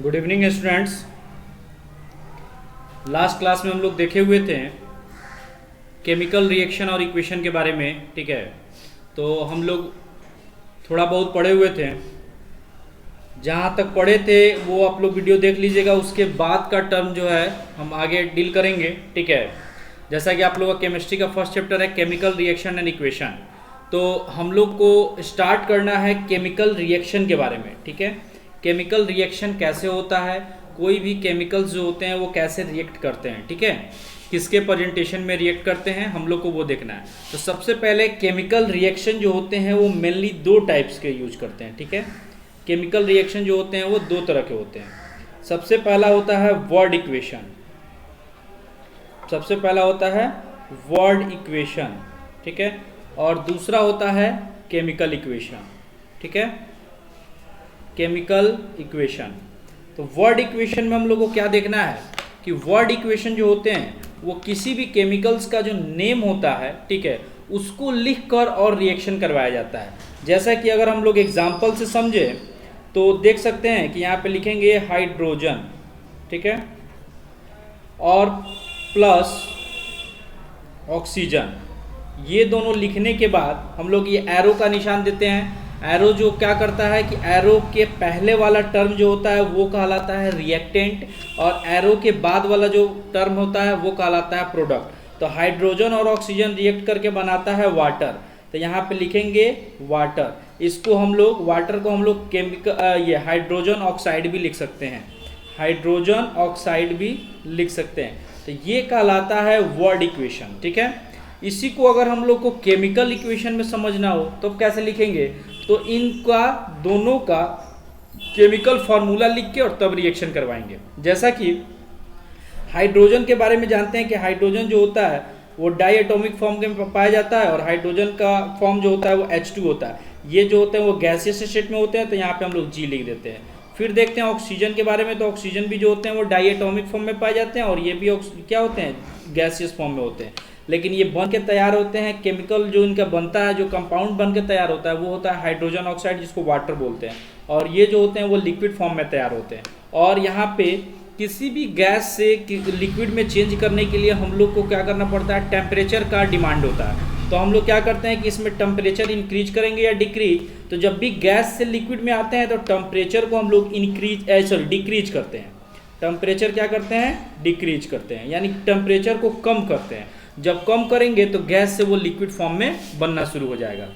Good evening students. Last class में हम लोग देखे हुए थे केमिकल रिएक्शन और इक्वेशन के बारे में। ठीक है, तो हम लोग थोड़ा बहुत पढ़े हुए थे। जहाँ तक पढ़े थे वो आप लोग वीडियो देख लीजिएगा। उसके बाद का टर्म जो है हम आगे डील करेंगे। ठीक है, जैसा कि आप लोग का केमिस्ट्री का फर्स्ट चैप्टर है केमिकल रिएक्शन एंड इक्वेशन, तो हम लोग को स्टार्ट करना है केमिकल रिएक्शन के बारे में। ठीक है, केमिकल रिएक्शन कैसे होता है, कोई भी केमिकल्स जो होते हैं वो कैसे रिएक्ट करते हैं, ठीक है, किसके प्रेजेंटेशन में रिएक्ट करते हैं, हम लोग को वो देखना है। तो सबसे पहले केमिकल रिएक्शन जो होते हैं वो मेनली दो टाइप्स के यूज करते हैं। ठीक है, केमिकल रिएक्शन जो होते हैं वो दो तरह के होते हैं। सबसे पहला होता है वर्ड इक्वेशन, सबसे पहला होता है वर्ड इक्वेशन, ठीक है, और दूसरा होता है केमिकल इक्वेशन। ठीक है, केमिकल इक्वेशन। तो वर्ड इक्वेशन में हम लोग को क्या देखना है कि वर्ड इक्वेशन जो होते हैं वो किसी भी केमिकल्स का जो नेम होता है, ठीक है, उसको लिखकर और रिएक्शन करवाया जाता है। जैसा कि अगर हम लोग एग्जांपल से समझे तो देख सकते हैं कि यहाँ पे लिखेंगे हाइड्रोजन, ठीक है, और प्लस ऑक्सीजन। ये दोनों लिखने के बाद हम लोग ये एरो का निशान देते हैं। एरो जो क्या करता है कि एरो के पहले वाला टर्म जो होता है वो कहलाता है रिएक्टेंट, और एरो के बाद वाला जो टर्म होता है वो कहलाता है प्रोडक्ट। तो हाइड्रोजन और ऑक्सीजन रिएक्ट करके बनाता है वाटर, तो यहाँ पे लिखेंगे वाटर। इसको हम लोग वाटर को हम लोग केमिकल ये हाइड्रोजन ऑक्साइड भी लिख सकते हैं, हाइड्रोजन ऑक्साइड भी लिख सकते हैं। तो ये कहलाता है वर्ड इक्वेशन। ठीक है, इसी को अगर हम लोग को केमिकल इक्वेशन में समझना हो तो कैसे लिखेंगे, तो इनका दोनों का केमिकल फार्मूला लिख के और तब रिएक्शन करवाएंगे। जैसा कि हाइड्रोजन के बारे में जानते हैं कि हाइड्रोजन जो होता है वो डाई एटॉमिक फॉर्म में पाया जाता है, और हाइड्रोजन का फॉर्म जो होता है वो H2 होता है। ये जो होते हैं वो गैसियस स्टेट में होते हैं, तो यहाँ पे हम लोग G लिख देते हैं। फिर देखते हैं ऑक्सीजन के बारे में, तो ऑक्सीजन भी जो होते हैं वो डाई एटॉमिक फॉर्म में पाए जाते हैं, और ये भी क्या होते हैं, गैसियस फॉर्म में होते हैं। लेकिन ये बन के तैयार होते हैं, केमिकल जो इनका बनता है, जो कंपाउंड बन के तैयार होता है वो होता है हाइड्रोजन ऑक्साइड, जिसको वाटर बोलते हैं, और ये जो होते हैं वो लिक्विड फॉर्म में तैयार होते हैं। और यहाँ पे किसी भी गैस से लिक्विड में चेंज करने के लिए हम लोग को क्या करना पड़ता है, टेम्परेचर का डिमांड होता है। तो हम लोग क्या करते हैं कि इसमें टेम्परेचर इंक्रीज करेंगे या डिक्रीज। तो जब भी गैस से लिक्विड में आते हैं तो टेम्परेचर को हम लोग डिक्रीज करते हैं। टेम्परेचर क्या करते हैं, डिक्रीज करते हैं, यानी टेम्परेचर को कम करते हैं। जब कम करेंगे तो गैस से वो लिक्विड फॉर्म में बनना शुरू हो जाएगा।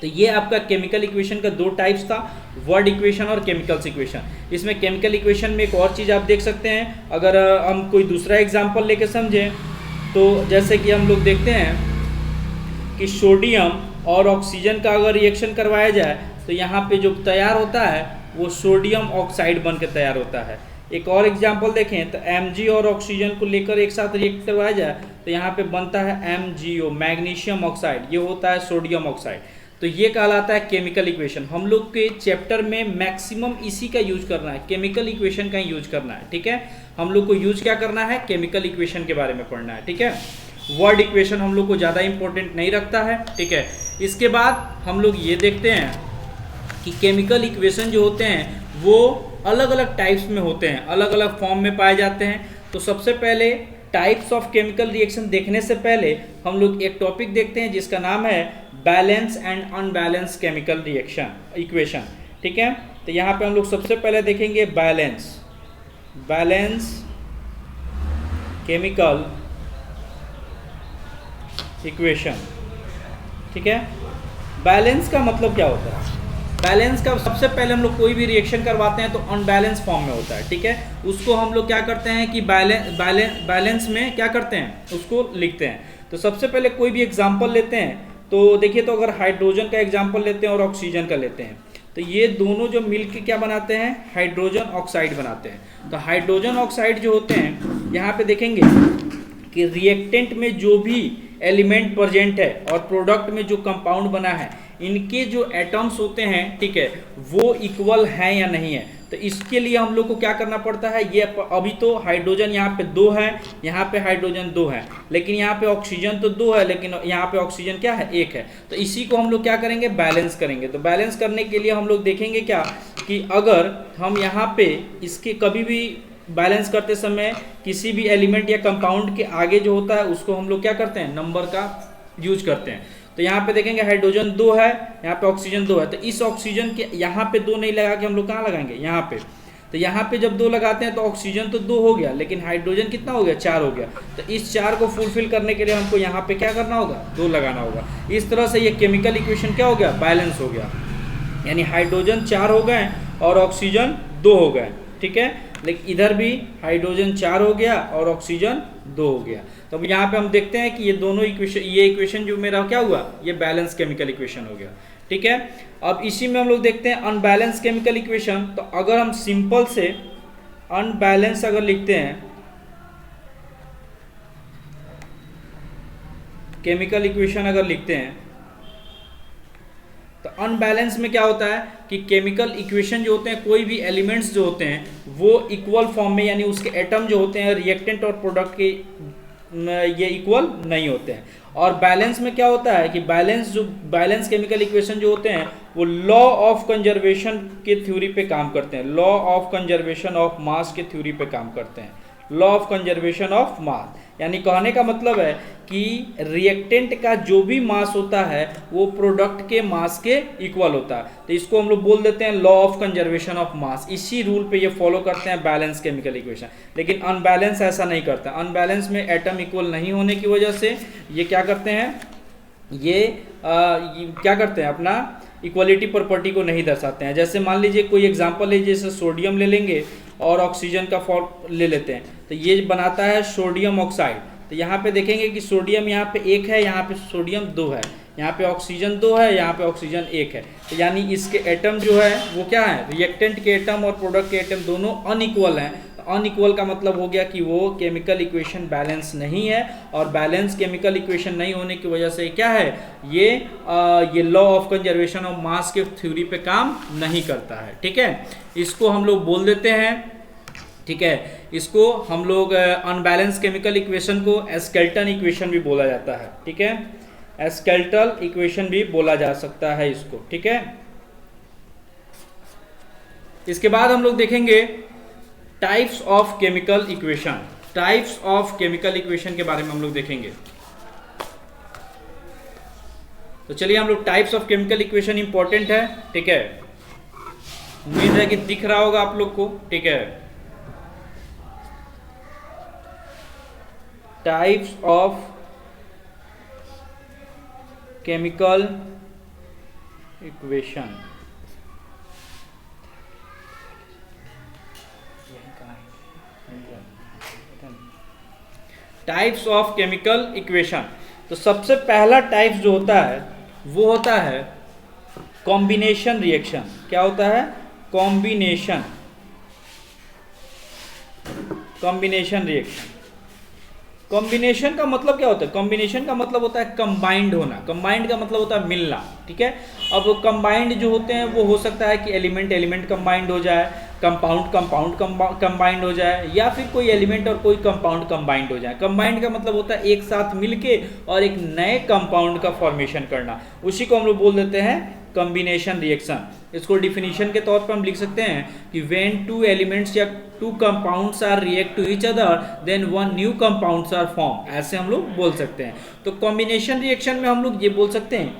तो ये आपका केमिकल इक्वेशन का दो टाइप्स था, वर्ड इक्वेशन और केमिकल्स इक्वेशन। इसमें केमिकल इक्वेशन में एक और चीज़ आप देख सकते हैं, अगर हम कोई दूसरा एग्जांपल लेके समझें तो जैसे कि हम लोग देखते हैं कि सोडियम और ऑक्सीजन का अगर रिएक्शन करवाया जाए तो यहाँ पे जो तैयार होता है वो सोडियम ऑक्साइड बन के तैयार होता है। एक और एग्जांपल देखें तो Mg और ऑक्सीजन को लेकर एक साथ रिएक्ट करवाया जाए तो यहाँ पे बनता है MgO, मैग्नीशियम ऑक्साइड, ये होता है सोडियम ऑक्साइड। तो ये कहलाता है केमिकल इक्वेशन। हम लोग के चैप्टर में मैक्सिमम इसी का यूज करना है, केमिकल इक्वेशन का यूज करना है। ठीक है, हम लोग को यूज क्या करना है, केमिकल इक्वेशन के बारे में पढ़ना है। ठीक है, वर्ड इक्वेशन हम लोग को ज़्यादा इंपॉर्टेंट नहीं रखता है। ठीक है, इसके बाद हम लोग ये देखते हैं कि केमिकल इक्वेशन जो होते हैं वो अलग अलग टाइप्स में होते हैं, अलग अलग फॉर्म में पाए जाते हैं। तो सबसे पहले टाइप्स ऑफ केमिकल रिएक्शन देखने से पहले हम लोग एक टॉपिक देखते हैं जिसका नाम है balance and unbalance chemical reaction equation. ठीक है, तो यहाँ पे हम लोग सबसे पहले देखेंगे बैलेंस केमिकल इक्वेशन। ठीक है, बैलेंस का मतलब क्या होता है, बैलेंस का सबसे पहले हम लोग कोई भी रिएक्शन करवाते हैं तो अनबैलेंस फॉर्म में होता है। ठीक है, उसको हम लोग क्या करते हैं कि बैलेंस में क्या करते हैं, उसको लिखते हैं। तो सबसे पहले कोई भी एग्जांपल लेते हैं, तो देखिए, तो अगर हाइड्रोजन का एग्जांपल लेते हैं और ऑक्सीजन का लेते हैं तो ये दोनों जो मिलकर क्या बनाते हैं, हाइड्रोजन ऑक्साइड बनाते हैं। तो हाइड्रोजन ऑक्साइड जो होते हैं, यहाँ पे देखेंगे कि रिएक्टेंट में जो भी एलिमेंट प्रेजेंट है और प्रोडक्ट में जो कंपाउंड बना है, इनके जो एटम्स होते हैं, ठीक है, वो इक्वल हैं या नहीं है। तो इसके लिए हम लोग को क्या करना पड़ता है, ये अभी तो हाइड्रोजन यहाँ पे 2 है, यहाँ पे हाइड्रोजन 2 है, लेकिन यहाँ पे ऑक्सीजन तो 2 है, लेकिन यहाँ पे ऑक्सीजन क्या है, 1 है। तो इसी को हम लोग क्या करेंगे, बैलेंस करेंगे। तो बैलेंस करने के लिए हम लोग देखेंगे क्या कि अगर हम यहाँ पे इसके कभी भी बैलेंस करते समय किसी भी एलिमेंट या कंपाउंड के आगे जो होता है उसको हम लोग क्या करते हैं, नंबर का यूज करते हैं। तो यहाँ पे देखेंगे हाइड्रोजन 2 है, यहाँ पे ऑक्सीजन 2 है, तो इस ऑक्सीजन के यहाँ पे 2 नहीं लगा के हम लोग कहाँ लगाएंगे, यहाँ पे। तो यहाँ पे जब 2 लगाते हैं तो ऑक्सीजन तो 2 हो गया, लेकिन हाइड्रोजन कितना हो गया, 4 हो गया। तो इस 4 को फुलफिल करने के लिए हमको यहाँ पे क्या करना होगा, 2 लगाना होगा। इस तरह से ये केमिकल इक्वेशन क्या हो गया, बैलेंस हो गया, यानी हाइड्रोजन 4 हो गए और ऑक्सीजन 2 हो गए, ठीक है। लेकिन इधर भी हाइड्रोजन 4 हो गया और ऑक्सीजन 2 हो गया। तो अब यहाँ पे हम देखते हैं कि ये दोनों इक्वेशन, ये इक्वेशन जो मेरा क्या हुआ, ये बैलेंस केमिकल इक्वेशन हो गया, ठीक है। अब इसी में हम लोग देखते हैं अनबैलेंस केमिकल इक्वेशन। तो अगर हम सिंपल से अनबैलेंस अगर लिखते हैं केमिकल इक्वेशन अगर लिखते हैं तो अनबैलेंस में क्या होता है कि केमिकल इक्वेशन जो होते हैं, कोई भी एलिमेंट्स जो होते हैं वो इक्वल फॉर्म में, यानी उसके एटम जो होते हैं रिएक्टेंट और प्रोडक्ट के ये इक्वल नहीं होते हैं। और बैलेंस में क्या होता है कि बैलेंस केमिकल इक्वेशन जो होते हैं वो लॉ ऑफ कंजर्वेशन के थ्योरी पे काम करते हैं, law of conservation of mass के थ्योरी पे काम करते हैं, law of conservation of mass. यानी कहने का मतलब है कि रिएक्टेंट का जो भी मास होता है वो प्रोडक्ट के मास के इक्वल होता है। तो इसको हम लोग बोल देते हैं law of conservation of mass. इसी रूल पे ये फॉलो करते हैं बैलेंस केमिकल इक्वेशन। लेकिन अनबैलेंस ऐसा नहीं करता। अनबैलेंस में एटम इक्वल नहीं होने की वजह से ये क्या करते हैं, ये क्या करते हैं, अपना इक्वलिटी प्रॉपर्टी को नहीं दर्शाते हैं। जैसे मान लीजिए कोई एग्जांपल है, जैसे सोडियम ले लेंगे और ऑक्सीजन का फॉर्म ले लेते हैं, तो ये बनाता है सोडियम ऑक्साइड। तो यहाँ पे देखेंगे कि सोडियम यहाँ पे 1 है, यहाँ पे सोडियम 2 है, यहाँ पे ऑक्सीजन 2 है, यहाँ पे ऑक्सीजन 1 है। तो यानी इसके एटम जो है वो क्या है, रिएक्टेंट के एटम और प्रोडक्ट के एटम दोनों अनइक्वल हैं। अनइक्वल का मतलब हो गया कि वो केमिकल इक्वेशन बैलेंस नहीं है, और बैलेंस केमिकल इक्वेशन नहीं होने की वजह से क्या है, ये law of conservation of mass के थ्योरी पे काम नहीं करता है, ठीक है। इसको हम लोग बोल देते हैं, ठीक है, इसको हम लोग अनबैलेंस केमिकल इक्वेशन को स्केल्टन इक्वेशन भी बोला जाता है, ठीक है, स्केल्टन इक्वेशन भी बोला जा सकता है इसको, ठीक है। इसके बाद हम लोग देखेंगे types of chemical equation. Types of chemical equation के बारे में हम लोग देखेंगे। तो चलिए हम लोग types of chemical equation important है, ठीक है, उम्मीद है कि दिख रहा होगा आप लोग को, ठीक है। Types of chemical equation, types of chemical equation. तो सबसे पहला टाइप जो होता है वो होता है कॉम्बिनेशन रिएक्शन। क्या होता है, कॉम्बिनेशन रिएक्शन। कॉम्बिनेशन का मतलब क्या होता है, कॉम्बिनेशन का मतलब होता है कंबाइंड होना। कंबाइंड का मतलब होता है मिलना, ठीक है। अब कंबाइंड जो होते हैं वो हो सकता है कि एलिमेंट कंबाइंड हो जाए, कंपाउंड कंबाइंड हो जाए, या फिर कोई एलिमेंट और कोई कंपाउंड कंबाइंड हो जाए। कंबाइंड का मतलब होता है एक साथ मिलके और एक नए कंपाउंड का फॉर्मेशन करना, उसी को हम लोग बोल देते हैं कॉम्बिनेशन रिएक्शन। इसको डिफिनीशन के तौर पर हम लिख सकते हैं कि व्हेन टू एलिमेंट्स या two compounds are react to each other then one new compounds are form, ऐसे हम लोग बोल सकते हैं। तो कॉम्बिनेशन रिएक्शन में हम लोग ये बोल सकते हैं,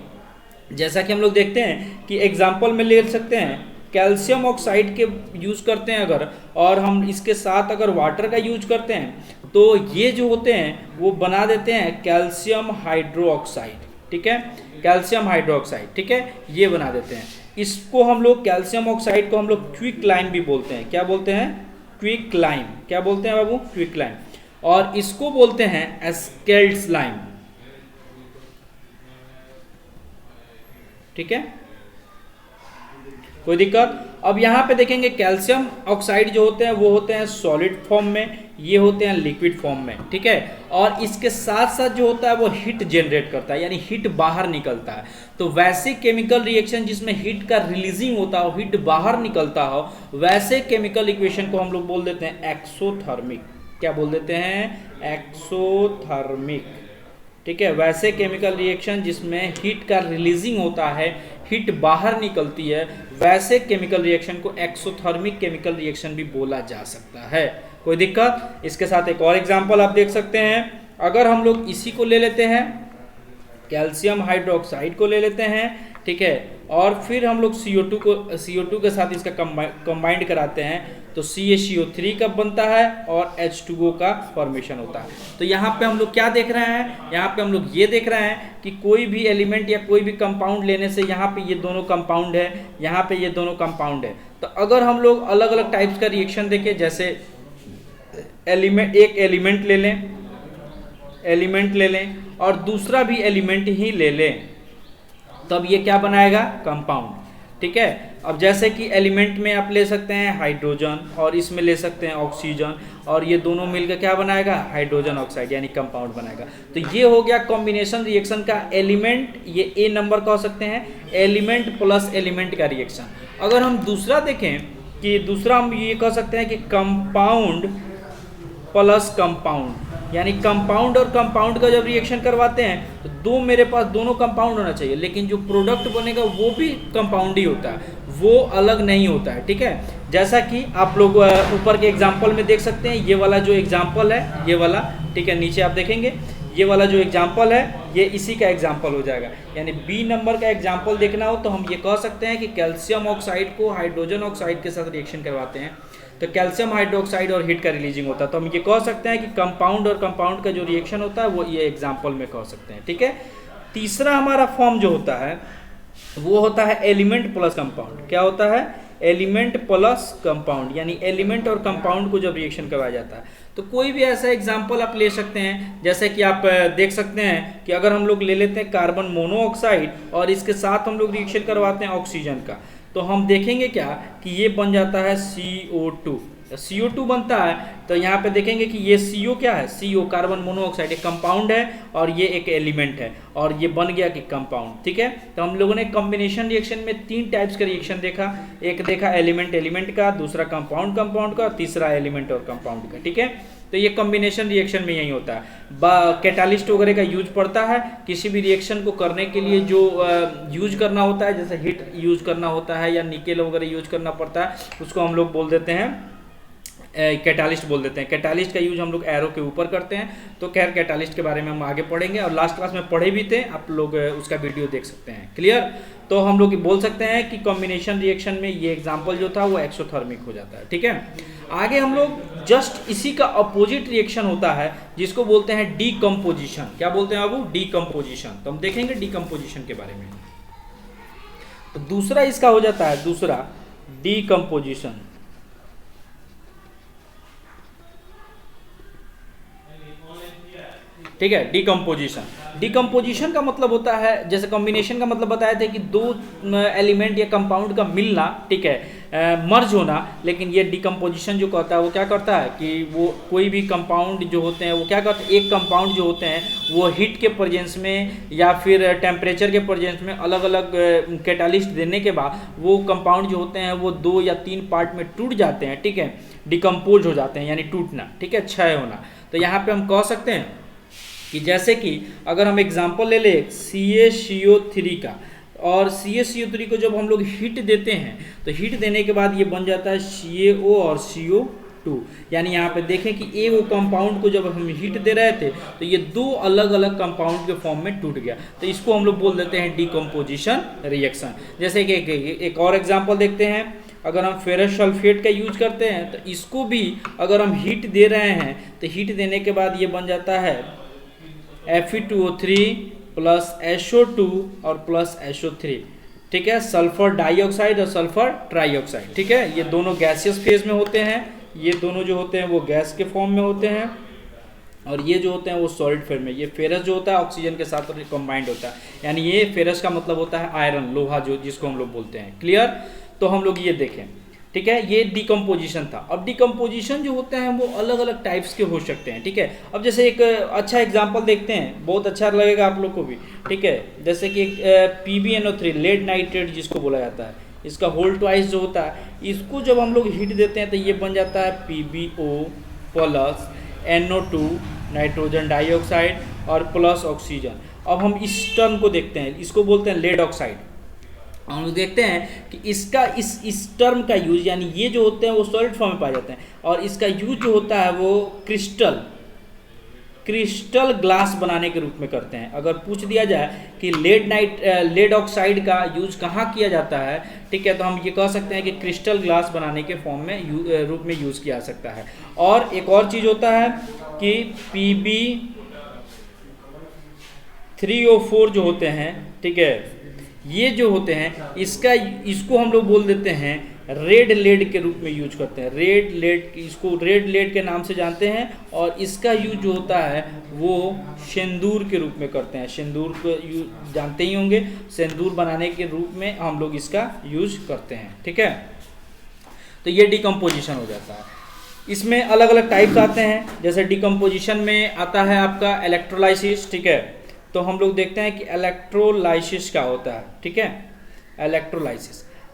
जैसा कि हम लोग देखते हैं कि एग्जाम्पल में ले सकते हैं कैल्शियम ऑक्साइड के यूज़ करते हैं अगर, और हम इसके साथ अगर वाटर का यूज करते हैं तो ये जो होते हैं वो बना देते हैं कैल्शियम हाइड्रोक्साइड, ठीक है, कैल्शियम हाइड्रोक्साइड, ठीक है, ये बना देते हैं। इसको हम लोग कैल्शियम ऑक्साइड को हम लोग क्विक लाइम भी बोलते हैं। क्या बोलते हैं, क्विक लाइम। क्या बोलते हैं बाबू, क्विक लाइम। और इसको बोलते हैं एस्केल्ड्स लाइम, ठीक है, कोई दिक्कत। अब यहाँ पे देखेंगे कैल्शियम ऑक्साइड जो होते हैं वो होते हैं सॉलिड फॉर्म में, ये होते हैं लिक्विड फॉर्म में, ठीक है। और इसके साथ साथ जो होता है वो हीट जनरेट करता है, यानी हीट बाहर निकलता है। तो वैसे केमिकल रिएक्शन जिसमें हीट का रिलीजिंग होता हो, हीट बाहर निकलता हो, वैसे केमिकल इक्वेशन को हम लोग बोल देते हैं एक्सोथर्मिक। क्या बोल देते हैं, एक्सोथर्मिक, ठीक है, वैसे केमिकल रिएक्शन जिसमें हीट का रिलीजिंग होता है, हीट बाहर निकलती है, वैसे केमिकल रिएक्शन को एक्सोथर्मिक केमिकल रिएक्शन भी बोला जा सकता है। कोई दिक्कत? इसके साथ एक और एग्जांपल आप देख सकते हैं। अगर हम लोग इसी को ले लेते हैं, कैल्शियम हाइड्रोक्साइड को ले लेते हैं, ठीक है, और फिर हम लोग CO2 के साथ इसका कंबाइंड कराते हैं, तो CaCO3 कब बनता है और H2O का फॉर्मेशन होता है। तो यहाँ पे हम लोग क्या देख रहे हैं, यहाँ पे हम लोग ये देख रहे हैं कि कोई भी एलिमेंट या कोई भी कंपाउंड लेने से यहाँ पे ये दोनों कंपाउंड है, यहाँ पे ये दोनों कंपाउंड है। तो अगर हम लोग अलग अलग टाइप्स का रिएक्शन देखें, जैसे एक एलिमेंट ले लें और दूसरा भी एलिमेंट ही ले लें, तब ये क्या बनाएगा, कंपाउंड। ठीक है, अब जैसे कि एलिमेंट में आप ले सकते हैं हाइड्रोजन और इसमें ले सकते हैं ऑक्सीजन, और ये दोनों मिलकर क्या बनाएगा, हाइड्रोजन ऑक्साइड यानी कंपाउंड बनाएगा। तो ये हो गया कॉम्बिनेशन रिएक्शन का एलिमेंट, ये ए नंबर कह सकते हैं, एलिमेंट प्लस एलिमेंट का रिएक्शन। अगर हम दूसरा देखें कि दूसरा हम ये कह सकते हैं कि कंपाउंड प्लस कंपाउंड, यानी कंपाउंड और कंपाउंड का जब रिएक्शन करवाते हैं तो मेरे पास दोनों कंपाउंड होना चाहिए, लेकिन जो प्रोडक्ट बनेगा वो भी कंपाउंड ही होता है, वो अलग नहीं होता है। ठीक है, जैसा कि आप लोग ऊपर के एग्जाम्पल में देख सकते हैं, ये वाला जो एग्जाम्पल है, ये वाला, ठीक है, नीचे आप देखेंगे ये वाला जो एग्जाम्पल है ये इसी का एग्जाम्पल हो जाएगा। यानी बी नंबर का एग्जाम्पल देखना हो तो हम ये कह सकते हैं कि कैल्शियम ऑक्साइड को हाइड्रोजन ऑक्साइड के साथ रिएक्शन करवाते हैं तो कैल्शियम हाइड्रोक्साइड और हीट का रिलीजिंग होता है, तो हम ये कह सकते हैं कि कंपाउंड और कंपाउंड का जो रिएक्शन होता है वो ये एग्जाम्पल में कह सकते हैं। ठीक है, तीसरा हमारा फॉर्म जो होता है वो होता है एलिमेंट प्लस कंपाउंड। क्या होता है, एलिमेंट प्लस कंपाउंड, यानी एलिमेंट और कंपाउंड को जब रिएक्शन करवाया जाता है। तो कोई भी ऐसा एग्जाम्पल आप ले सकते हैं, जैसे कि आप देख सकते हैं कि अगर हम लोग ले लेते हैं कार्बन मोनोऑक्साइड और इसके साथ हम लोग रिएक्शन करवाते हैं ऑक्सीजन का, तो हम देखेंगे क्या कि ये बन जाता है CO2। CO2 बनता है तो यहाँ पे देखेंगे कि ये CO क्या है, CO कार्बन मोनोऑक्साइड एक कंपाउंड है और ये एक एलिमेंट है और ये बन गया कि कंपाउंड। ठीक है, तो हम लोगों ने कॉम्बिनेशन रिएक्शन में 3 टाइप्स का रिएक्शन देखा, एक देखा एलिमेंट का, दूसरा कंपाउंड का, तीसरा एलिमेंट और कंपाउंड का। ठीक है, तो ये कॉम्बिनेशन रिएक्शन में यही होता है। कैटालिस्ट वगैरह का यूज पड़ता है किसी भी रिएक्शन को करने के लिए, जो यूज करना होता है, जैसे हीट यूज करना होता है या निकेल वगैरह यूज करना पड़ता है, उसको हम लोग बोल देते हैं कैटालिस्ट बोल देते हैं। कैटालिस्ट का यूज हम लोग एरो के ऊपर करते हैं, तो खैर कैटालिस्ट के बारे में हम आगे पढ़ेंगे और लास्ट क्लास में पढ़े भी थे, आप लोग उसका वीडियो देख सकते हैं। क्लियर, तो हम लोग बोल सकते हैं कि कॉम्बिनेशन रिएक्शन में ये एग्जाम्पल जो था वो एक्सोथर्मिक हो जाता है। ठीक है, आगे हम लोग जस्ट इसी का अपोजिट रिएक्शन होता है जिसको बोलते हैं डीकम्पोजिशन। क्या बोलते हैं बाबू, डीकम्पोजिशन। तो हम देखेंगे डीकम्पोजिशन के बारे में। तो दूसरा इसका हो जाता है, दूसरा डीकम्पोजिशन। ठीक है, डीकम्पोजिशन का मतलब होता है, जैसे कॉम्बिनेशन का मतलब बताया था कि 2 एलिमेंट या कंपाउंड का मिलना, ठीक है, मर्ज होना, लेकिन ये डीकम्पोजिशन जो कहता है वो क्या करता है कि वो कोई भी कंपाउंड जो होते हैं वो क्या करते हैं, एक कंपाउंड जो होते हैं वो हीट के प्रेजेंस में या फिर टेम्परेचर के प्रेजेंस में अलग अलग कैटालिस्ट देने के बाद वो कंपाउंड जो होते हैं वो 2 या 3 पार्ट में टूट जाते हैं। ठीक है, डिकम्पोज हो जाते हैं, यानी टूटना, ठीक है, क्षय होना। तो यहाँ पे हम कह सकते हैं कि जैसे कि अगर हम एग्जाम्पल ले ले CaCO3 का, और CaCO3 को जब हम लोग हीट देते हैं तो हीट देने के बाद ये बन जाता है CaO और CO2। यानी यहाँ पे देखें कि एक वो कंपाउंड को जब हम हीट दे रहे थे तो ये 2 अलग अलग कंपाउंड के फॉर्म में टूट गया, तो इसको हम लोग बोल देते हैं डीकम्पोजिशन रिएक्शन। जैसे कि एक और एग्जाम्पल देखते हैं, अगर हम फेरस सल्फेट का यूज करते हैं तो इसको भी अगर हम हीट दे रहे हैं तो हीट देने के बाद ये बन जाता है Fe2O3 प्लस SO2 और प्लस SO3। ठीक है, सल्फर डाइऑक्साइड और सल्फर ट्राइऑक्साइड। ठीक है, ये दोनों गैसियस फेज में होते हैं, ये दोनों जो होते हैं वो गैस के फॉर्म में होते हैं, और ये जो होते हैं वो सॉलिड फेज में। ये फेरस जो होता है ऑक्सीजन के साथ कंबाइंड होता है, यानी ये फेरस का मतलब होता है आयरन, लोहा, जो जिसको हम लोग बोलते हैं। क्लियर, तो हम लोग ये देखें। ठीक है, ये डीकम्पोजिशन था। अब डीकम्पोजिशन जो होते हैं वो अलग अलग टाइप्स के हो सकते हैं। ठीक है, अब जैसे एक अच्छा एग्जांपल देखते हैं, बहुत अच्छा लगेगा आप लोग को भी। ठीक है, जैसे कि PbNO3 लेड नाइट्रेट जिसको बोला जाता है, इसका होल ट्वाइस जो होता है, इसको जब हम लोग हीट देते हैं तो ये बन जाता है PbO plus NO2 nitrogen dioxide और प्लस ऑक्सीजन। अब हम इस टर्म को देखते हैं, इसको बोलते हैं लेड ऑक्साइड। हम लोग देखते हैं कि इसका इस टर्म का यूज, यानी ये जो होते हैं वो सॉलिड फॉर्म में पाए जाते हैं, और इसका यूज जो होता है वो क्रिस्टल ग्लास बनाने के रूप में करते हैं। अगर पूछ दिया जाए कि लेड ऑक्साइड का यूज कहाँ किया जाता है, ठीक है, तो हम ये कह सकते हैं कि क्रिस्टल ग्लास बनाने के फॉर्म में रूप में यूज किया जा सकता है। और एक और चीज़ होता है कि Pb3O4 जो होते हैं, ठीक है, ये जो होते हैं इसको हम लोग बोल देते हैं रेड लेड के रूप में यूज करते हैं। रेड लेड, इसको रेड लेड के नाम से जानते हैं, और इसका यूज जो होता है वो सिंदूर के रूप में करते हैं। सिंदूर को यूज जानते ही होंगे, सिंदूर बनाने के रूप में हम लोग इसका यूज करते हैं, ठीक है। तो ये डिकम्पोजिशन हो जाता है। इसमें अलग अलग टाइप्स आते हैं, जैसे डिकम्पोजिशन में आता है आपका इलेक्ट्रोलाइसिस, ठीक है। तो हम लोग देखते हैं कि इलेक्ट्रोलाइसिस क्या होता है, ठीक है।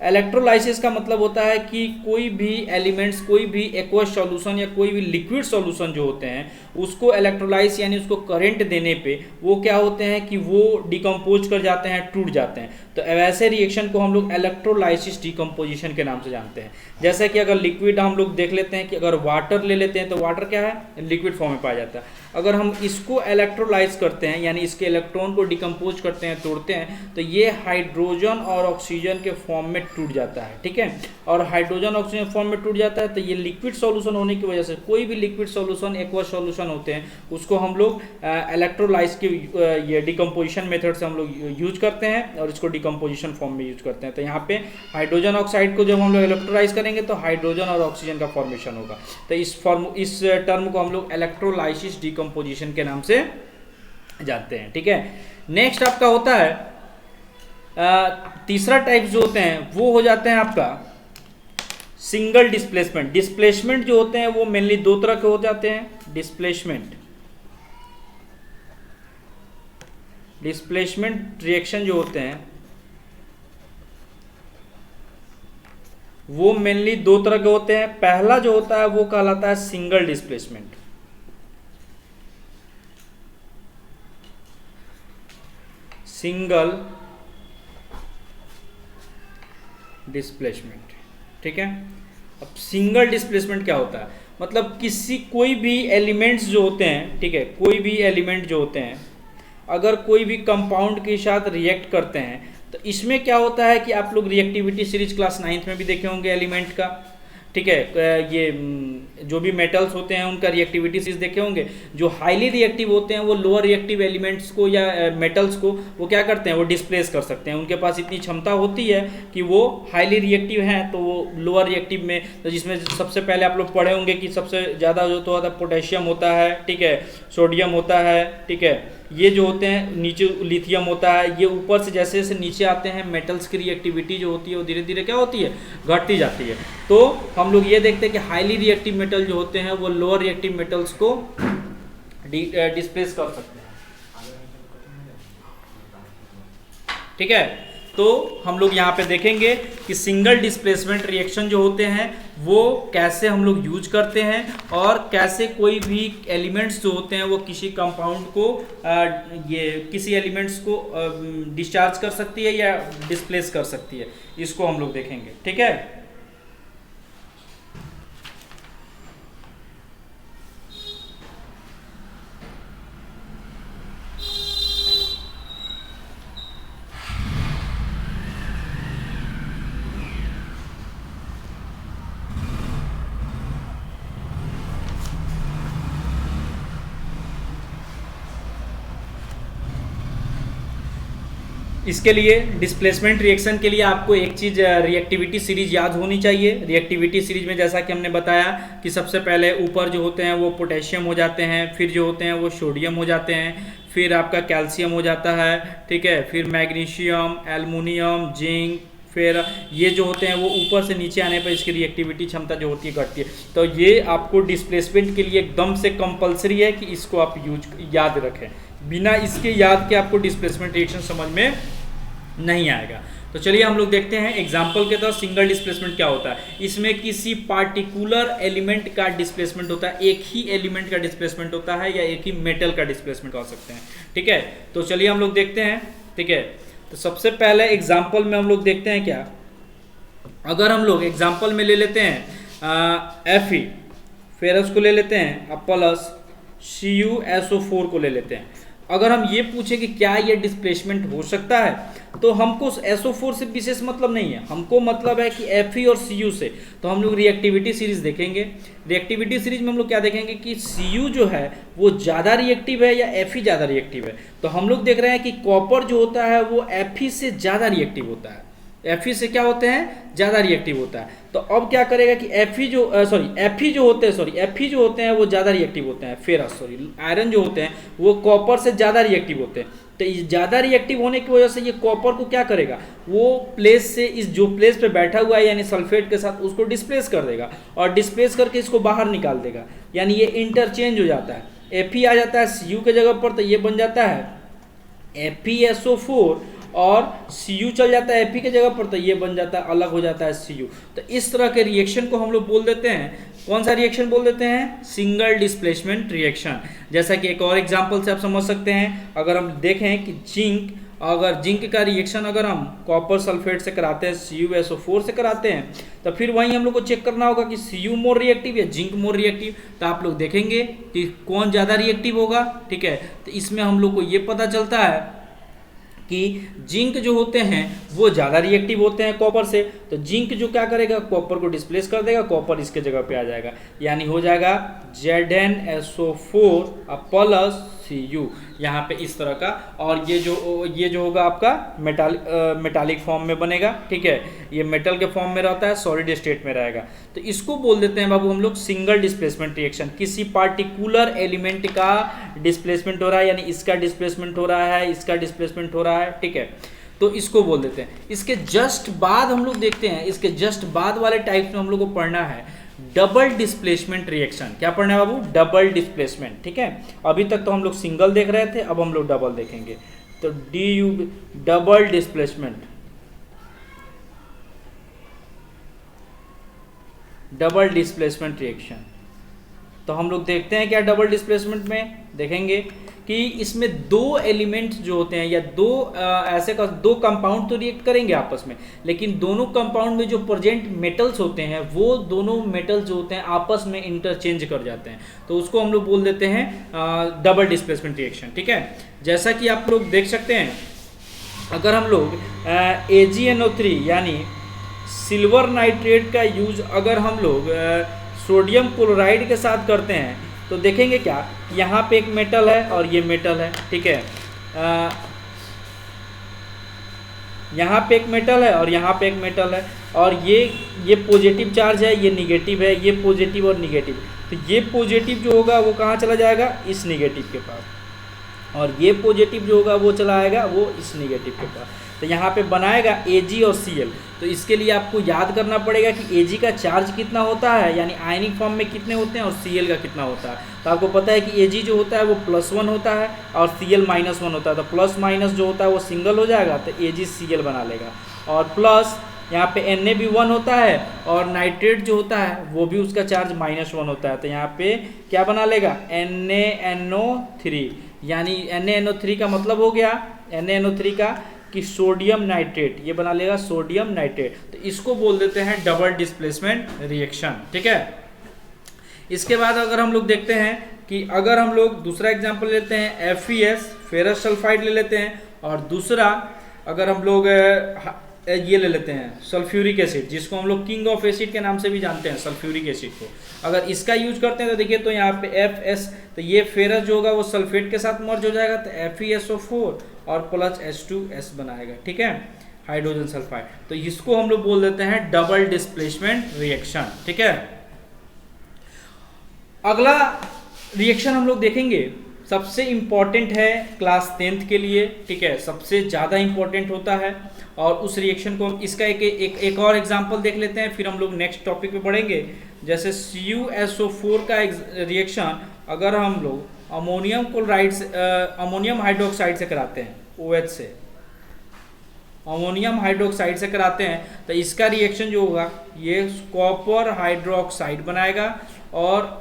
इलेक्ट्रोलाइसिस का मतलब होता है कि कोई भी एलिमेंट्स, कोई भी एक्वस सॉल्यूशन या कोई भी लिक्विड सॉल्यूशन जो होते हैं उसको इलेक्ट्रोलाइज यानी उसको करंट देने पे वो क्या होते हैं कि वो डिकम्पोज कर जाते हैं, टूट जाते हैं। तो वैसे रिएक्शन को हम लोग इलेक्ट्रोलाइसिस डिकम्पोजिशन के नाम से जानते हैं। जैसे कि अगर लिक्विड हम लोग देख लेते हैं कि अगर वाटर ले लेते हैं तो वाटर क्या है, लिक्विड फॉर्म में पाया जाता है। अगर हम इसको इलेक्ट्रोलाइज करते हैं यानी इसके इलेक्ट्रॉन को डिकम्पोज करते हैं, तोड़ते हैं, तो ये हाइड्रोजन और ऑक्सीजन के फॉर्म में टूट जाता है, ठीक है। और हाइड्रोजन ऑक्सीजन फॉर्म में टूट जाता है तो ये लिक्विड सॉल्यूशन होने की वजह से, कोई भी लिक्विड सॉल्यूशन, एक्वस सॉल्यूशन होते हैं, उसको हम लोग इलेक्ट्रोलाइज के ये डिकम्पोजिशन मेथड से हम लोग यूज करते हैं और इसको डिकम्पोजिशन फॉर्म में यूज करते हैं। तो यहाँ पे हाइड्रोजन ऑक्साइड को जब हम लोग इलेक्ट्रोलाइज करेंगे तो हाइड्रोजन और ऑक्सीजन का फॉर्मेशन होगा। तो इस टर्म को हम लोग इलेक्ट्रोलाइसिस डिकम्पोजिशन के नाम से जानते हैं, ठीक है। नेक्स्ट आपका होता है तीसरा टाइप जो होते हैं वो हो जाते हैं आपका सिंगल डिस्प्लेसमेंट। डिस्प्लेसमेंट जो होते हैं वो मेनली दो तरह के हो जाते हैं। डिस्प्लेसमेंट रिएक्शन जो होते हैं वो मेनली दो तरह के होते हैं। पहला जो होता है वो कहलाता है सिंगल डिस्प्लेसमेंट। सिंगल डिस्प्लेसमेंट, ठीक है। अब सिंगल डिस्प्लेसमेंट क्या होता है, मतलब कोई भी एलिमेंट्स जो होते हैं, ठीक है, कोई भी एलिमेंट जो होते हैं अगर कोई भी कंपाउंड के साथ रिएक्ट करते हैं तो इसमें क्या होता है कि आप लोग रिएक्टिविटी सीरीज क्लास 9th में भी देखे होंगे एलिमेंट का, ठीक है। ये जो भी मेटल्स होते हैं उनका रिएक्टिविटी सीरीज देखे होंगे। जो हाईली रिएक्टिव होते हैं वो लोअर रिएक्टिव एलिमेंट्स को या मेटल्स को वो क्या करते हैं, वो डिस्प्लेस कर सकते हैं। उनके पास इतनी क्षमता होती है कि वो हाईली रिएक्टिव हैं तो वो लोअर रिएक्टिव में, तो जिसमें सबसे पहले आप लोग पढ़े होंगे कि सबसे ज़्यादा जो तो पोटेशियम होता है, ठीक है, सोडियम होता है, ठीक है, ये जो होते हैं, नीचे लिथियम होता है। ये ऊपर से जैसे जैसे नीचे आते हैं मेटल्स की रिएक्टिविटी जो होती है वो धीरे धीरे क्या होती है, घटती जाती है। तो हम लोग ये देखते हैं कि हाईली रिएक्टिव मेटल जो होते हैं वो लोअर रिएक्टिव मेटल्स को डिस्प्लेस कर सकते हैं, ठीक है। तो हम लोग यहाँ पे देखेंगे कि सिंगल डिस्प्लेसमेंट रिएक्शन जो होते हैं वो कैसे हम लोग यूज करते हैं और कैसे कोई भी एलिमेंट्स जो होते हैं वो किसी कंपाउंड को किसी एलिमेंट्स को डिस्चार्ज कर सकती है या डिस्प्लेस कर सकती है, इसको हम लोग देखेंगे, ठीक है। इसके लिए डिस्प्लेसमेंट रिएक्शन के लिए आपको एक चीज़ रिएक्टिविटी सीरीज याद होनी चाहिए। रिएक्टिविटी सीरीज में जैसा कि हमने बताया कि सबसे पहले ऊपर जो होते हैं वो पोटेशियम हो जाते हैं, फिर जो होते हैं वो सोडियम हो जाते हैं, फिर आपका कैल्शियम हो जाता है, ठीक है, फिर मैग्नीशियम, एल्युमिनियम, जिंक, फिर ये जो होते हैं वो ऊपर से नीचे आने पर इसकी रिएक्टिविटी क्षमता जो होती है घटती है। तो ये आपको डिस्प्लेसमेंट के लिए एकदम से कंपलसरी है कि इसको आप याद रखें। बिना इसके याद के आपको डिस्प्लेसमेंट रिएक्शन समझ में नहीं आएगा। तो चलिए हम लोग देखते हैं एग्जाम्पल के तौर सिंगल डिस्प्लेसमेंट क्या होता है। इसमें किसी पार्टिकुलर एलिमेंट का डिस्प्लेसमेंट होता है, एक ही एलिमेंट का डिस्प्लेसमेंट होता है या एक ही मेटल का डिस्प्लेसमेंट हो सकते हैं। ठीक है, तो चलिए हम लोग देखते हैं। ठीक है, तो सबसे पहले एग्जाम्पल में हम लोग देखते हैं क्या, अगर हम लोग एग्जाम्पल में ले लेते हैं Fe, फिर उसको ले लेते हैं प्लस CuSO4 को ले लेते हैं। अगर हम ये पूछे कि क्या ये डिस्प्लेसमेंट हो सकता है, तो हमको SO4 से विशेष मतलब नहीं है, हमको मतलब है कि Fe और Cu से। तो हम लोग रिएक्टिविटी सीरीज देखेंगे। रिएक्टिविटी सीरीज में हम लोग क्या देखेंगे कि Cu जो है वो ज़्यादा रिएक्टिव है या Fe ज़्यादा रिएक्टिव है। तो हम लोग देख रहे हैं कि कॉपर जो होता है वो Fe से ज़्यादा रिएक्टिव होता है, Fe से क्या होते हैं, ज़्यादा रिएक्टिव होता है। तो अब क्या करेगा कि Fe जो होते हैं वो ज़्यादा रिएक्टिव होते हैं, आयरन जो होते हैं वो कॉपर से ज़्यादा रिएक्टिव होते हैं। तो इस ज़्यादा रिएक्टिव होने की वजह से ये कॉपर को क्या करेगा, वो प्लेस से इस जो प्लेस पे बैठा हुआ है यानी सल्फेट के साथ उसको डिस्प्लेस कर देगा और डिस्प्लेस करके इसको बाहर निकाल देगा, यानी ये इंटरचेंज हो जाता है। Fe आ जाता है Cu के जगह पर, तो ये बन जाता है FeSO4 और Cu चल जाता है Fe के जगह पर, तो ये बन जाता है, अलग हो जाता है Cu। तो इस तरह के रिएक्शन को हम लोग बोल देते हैं, कौन सा रिएक्शन बोल देते हैं, सिंगल डिस्प्लेसमेंट रिएक्शन। जैसा कि एक और एग्जांपल से आप समझ सकते हैं, अगर हम देखें कि जिंक का रिएक्शन अगर हम कॉपर सल्फेट से कराते हैं, CuSO4 से कराते हैं, तो फिर वहीं हम लोग को चेक करना होगा कि Cu मोर रिएक्टिव या जिंक मोर रिएक्टिव। तो आप लोग देखेंगे कि कौन ज़्यादा रिएक्टिव होगा। ठीक है, तो इसमें हम लोग को ये पता चलता है कि जिंक जो होते हैं वो ज़्यादा रिएक्टिव होते हैं कॉपर से। तो जिंक जो क्या करेगा, कॉपर को डिस्प्लेस कर देगा, कॉपर इसके जगह पे आ जाएगा, यानी हो जाएगा ZnSO4 प्लस Cu, यहाँ पे इस तरह का। और ये जो होगा आपका मेटालिक फॉर्म में बनेगा। ठीक है, ये मेटल के फॉर्म में रहता है, सॉलिड स्टेट में रहेगा। तो इसको बोल देते हैं बाबू हम लोग सिंगल डिस्प्लेसमेंट रिएक्शन। किसी पार्टिकुलर एलिमेंट का डिस्प्लेसमेंट हो रहा है, यानी इसका डिस्प्लेसमेंट हो रहा है, इसका डिस्प्लेसमेंट हो रहा है। ठीक है, तो इसको बोल देते हैं। इसके जस्ट बाद हम लोग देखते हैं, इसके जस्ट बाद वाले टाइप में हम लोग को पढ़ना है डबल डिस्प्लेसमेंट रिएक्शन। क्या पढ़ना है बाबू, डबल डिस्प्लेसमेंट। ठीक है, अभी तक तो हम लोग सिंगल देख रहे थे, अब हम लोग डबल देखेंगे। तो डबल डिस्प्लेसमेंट रिएक्शन। तो हम लोग देखते हैं क्या डबल डिस्प्लेसमेंट में देखेंगे कि इसमें दो एलिमेंट्स जो होते हैं या दो कंपाउंड तो रिएक्ट करेंगे आपस में, लेकिन दोनों कंपाउंड में जो प्रेजेंट मेटल्स होते हैं वो दोनों मेटल्स जो होते हैं आपस में इंटरचेंज कर जाते हैं। तो उसको हम लोग बोल देते हैं डबल डिस्प्लेसमेंट रिएक्शन। ठीक है, जैसा कि आप लोग देख सकते हैं, अगर हम लोग AgNO3 यानी सिल्वर नाइट्रेट का यूज अगर हम लोग सोडियम क्लोराइड के साथ करते हैं, तो देखेंगे क्या, यहाँ पे एक मेटल है और ये मेटल है। ठीक है, यहाँ पे एक मेटल है और यहाँ पे एक मेटल है, और ये पॉजिटिव चार्ज है, ये निगेटिव है, ये पॉजिटिव और निगेटिव। तो ये पॉजिटिव जो होगा वो कहाँ चला जाएगा, इस निगेटिव के पास, और ये पॉजिटिव जो होगा वो चला आएगा वो इस निगेटिव के पास। तो यहाँ पे बनाएगा Ag और Cl। तो इसके लिए आपको याद करना पड़ेगा कि Ag का चार्ज कितना होता है, यानी आयनिक फॉर्म में कितने होते हैं, और Cl का कितना होता है। तो आपको पता है कि Ag जो होता है वो +1 होता है और Cl -1 होता है। तो प्लस माइनस जो होता है वो सिंगल हो जाएगा, तो AgCl बना लेगा। और प्लस यहाँ पे Na भी 1 होता है और नाइट्रेट जो होता है वो भी उसका चार्ज -1 होता है। तो यहाँ पे क्या बना लेगा, NaNO3, यानी NaNO3 का मतलब हो गया NaNO3 का कि सोडियम नाइट्रेट, ये बना लेगा सोडियम नाइट्रेट। तो इसको बोल देते हैं डबल डिस्प्लेसमेंट रिएक्शन। ठीक है, इसके बाद अगर हम लोग देखते हैं कि अगर हम लोग दूसरा एग्जांपल लेते हैं FeS फेरस सल्फाइड ले लेते हैं, और दूसरा अगर हम लोग ये ले लेते हैं सल्फ्यूरिक एसिड, जिसको हम लोग किंग ऑफ एसिड के नाम से भी जानते हैं, सल्फ्यूरिक एसिड को अगर इसका यूज करते हैं तो देखिए, तो यहाँ पे FS, तो ये फेरस जो होगा वो सल्फेट के साथ मर्ज हो जाएगा, तो FeSO4 और प्लस H2S बनाएगा। ठीक है, हाइड्रोजन सल्फाइड। तो इसको हम लोग बोल देते हैं डबल डिस्प्लेसमेंट रिएक्शन। ठीक है, अगला रिएक्शन हम लोग देखेंगे, सबसे इंपॉर्टेंट है क्लास 10th के लिए। ठीक है, सबसे ज़्यादा इंपॉर्टेंट होता है, और उस रिएक्शन को इसका एक और एग्जांपल देख लेते हैं, फिर हम लोग नेक्स्ट टॉपिक पे बढ़ेंगे। जैसे CuSO4 का रिएक्शन अगर हम लोग अमोनियम हाइड्रोक्साइड से कराते हैं, OH से, अमोनियम हाइड्रोक्साइड से कराते हैं तो इसका रिएक्शन जो होगा ये कॉपर हाइड्रोक्साइड बनाएगा और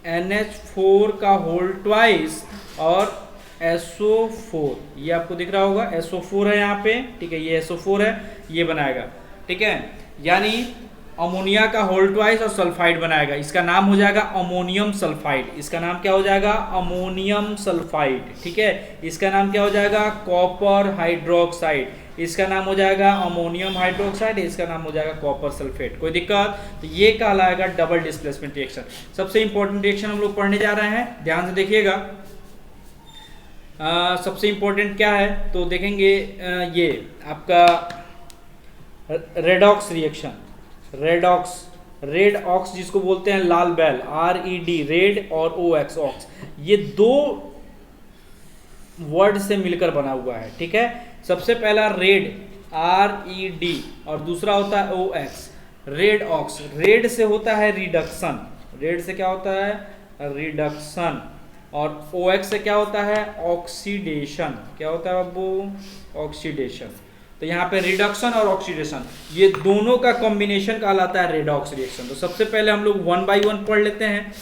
NH4 का होल ट्वाइस और SO4, ये आपको दिख रहा होगा SO4 है यहाँ पे, ठीक है, ये SO4 है, ये बनाएगा, ठीक है, यानी अमोनिया का होल ट्वाइस और सल्फाइड बनाएगा। इसका नाम हो जाएगा अमोनियम सल्फाइड। इसका नाम क्या हो जाएगा? अमोनियम सल्फाइड, ठीक है। इसका नाम क्या हो जाएगा? Copper hydroxide. इसका नाम हो जाएगा अमोनियम हाइड्रोक्साइड। इसका नाम हो जाएगा कॉपर सल्फेट। कोई दिक्कत? तो ये कहलाएगा डबल डिस्प्लेसमेंट रिएक्शन। सबसे इंपॉर्टेंट रिएक्शन हम लोग पढ़ने जा रहे हैं, ध्यान से देखिएगा। सबसे इंपॉर्टेंट क्या है तो देखेंगे, ये आपका रेडॉक्स रिएक्शन, रेड ऑक्स जिसको बोलते हैं लाल बैल, RED रेड और OX ऑक्स, ये दो वर्ड से मिलकर बना हुआ है, ठीक है। सबसे पहला रेड RED और दूसरा होता है OX, रेड ऑक्स। रेड से होता है रिडक्शन, रेड से क्या होता है? रिडक्शन। और OX से क्या होता है? ऑक्सीडेशन। क्या होता है बाबू? ऑक्सीडेशन। तो यहाँ पे रिडक्शन और ऑक्सीडेशन, ये दोनों का कॉम्बिनेशन कहलाता है रेडॉक्स रिएक्शन। तो सबसे पहले हम लोग 1 बाय 1 पढ़ लेते हैं।